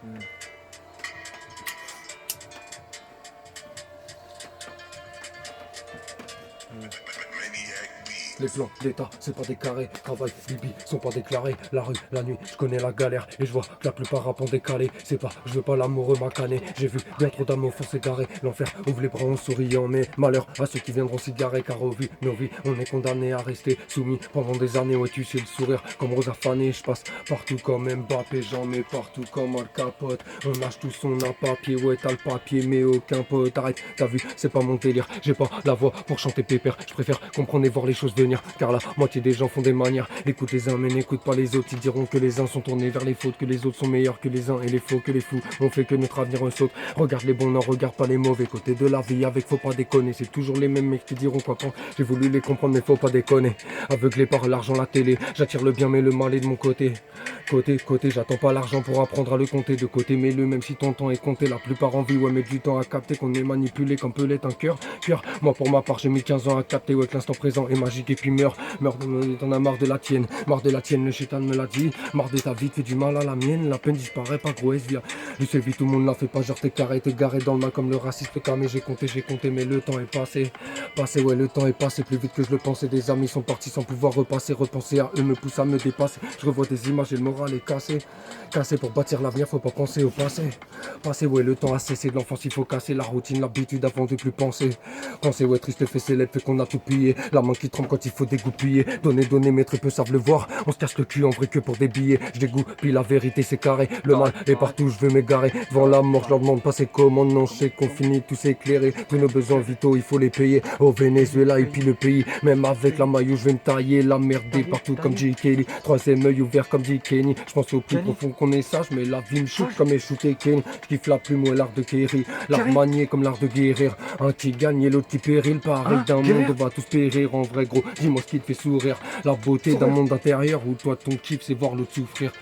Mm. Mm. Les plans d'État, c'est pas des carrés. Travail, bibi, sont pas déclarés. La rue, la nuit, je connais la galère. Et je vois que la plupart rappent en décalé. C'est pas, je veux pas l'amoureux m'accaner. J'ai vu bien trop d'amour foncé garé. L'enfer ouvre les bras en souriant. Mais malheur à ceux qui viendront s'y garer. Car au vu nos vies, on est condamnés à rester soumis pendant des années. Ouais, tu sais le sourire comme Rosa Fanny. Je passe partout comme Mbappé. J'en mets partout comme Al Capote. On lâche tout son à papier. Ouais, t'as le papier, mais aucun pote. Arrête, t'as vu, c'est pas mon délire. J'ai pas la voix pour chanter pépère. Je préfère comprendre et voir les choses venir. Car la moitié des gens font des manières. Écoute les uns mais n'écoute pas les autres. Ils diront que les uns sont tournés vers les fautes, que les autres sont meilleurs que les uns et les faux que les fous. On fait que notre avenir saute. Regarde les bons, non regarde pas les mauvais côtés de la vie. Avec faut pas déconner. C'est toujours les mêmes mecs qui diront quoi quand j'ai voulu les comprendre mais faut pas déconner. Aveuglé par l'argent, la télé. J'attire le bien mais le mal est de mon côté. Côté, j'attends pas l'argent pour apprendre à le compter. De côté, mais le même si ton temps est compté. La plupart en vie, ouais, mettent du temps à capter qu'on est manipulé comme peut l'être un cœur. Moi pour ma part, j'ai mis 15 ans à capter. Ouais, que l'instant présent est magique et puis meurt. T'en as marre de la tienne. Marre de la tienne, le chétan me l'a dit. Marre de ta vie, fais du mal à la mienne. La peine disparaît pas, gros, vient. Je sais vite, tout le monde l'a fait pas. Genre t'es carré, t'es garé dans le mal comme le raciste camé. J'ai compté, mais le temps est passé. Ouais, le temps est passé plus vite que je le pensais. Des amis sont partis sans pouvoir repasser. Repenser à eux me pousse à me dépasser. Je revois des images et le moral est cassé. Cassé pour bâtir l'avenir, faut pas penser au passé. Ouais, le temps a cessé de l'enfance, il faut casser la routine, l'habitude avant de plus penser. Penser, ouais, triste fait célèbre, fait qu'on a tout pillé. La main qui tremble quand il faut dégoupiller. Donner, mais très peu savent le voir. On se casse le cul en vrai que pour des billets. Je dégoupille, la vérité c'est carré. Le mal est partout, je veux m'égarer. Devant la mort, je leur demande pas c'est comment. Non, je sais qu'on finit tous éclairés. Tous nos besoins vitaux, il faut les payer. Au Venezuela et puis le pays. Même avec la maillot, je vais me tailler. La merde est partout comme J. Kelly. Troisième œil ouvert comme J. Kenny. Je pense au plus profond qu'on est sage, mais la vie me shoot comme est shooté Kenny. Je kiffe la plume ou l'art de Kerry. L'art manié comme l'art de guérir. Un qui gagne et l'autre qui pérille. Pareil d'un monde, on va tous périr. En vrai, gros, dis-moi ce qui te fait sourire. La beauté d'un monde intérieur où toi ton kiff c'est voir l'autre souffrir.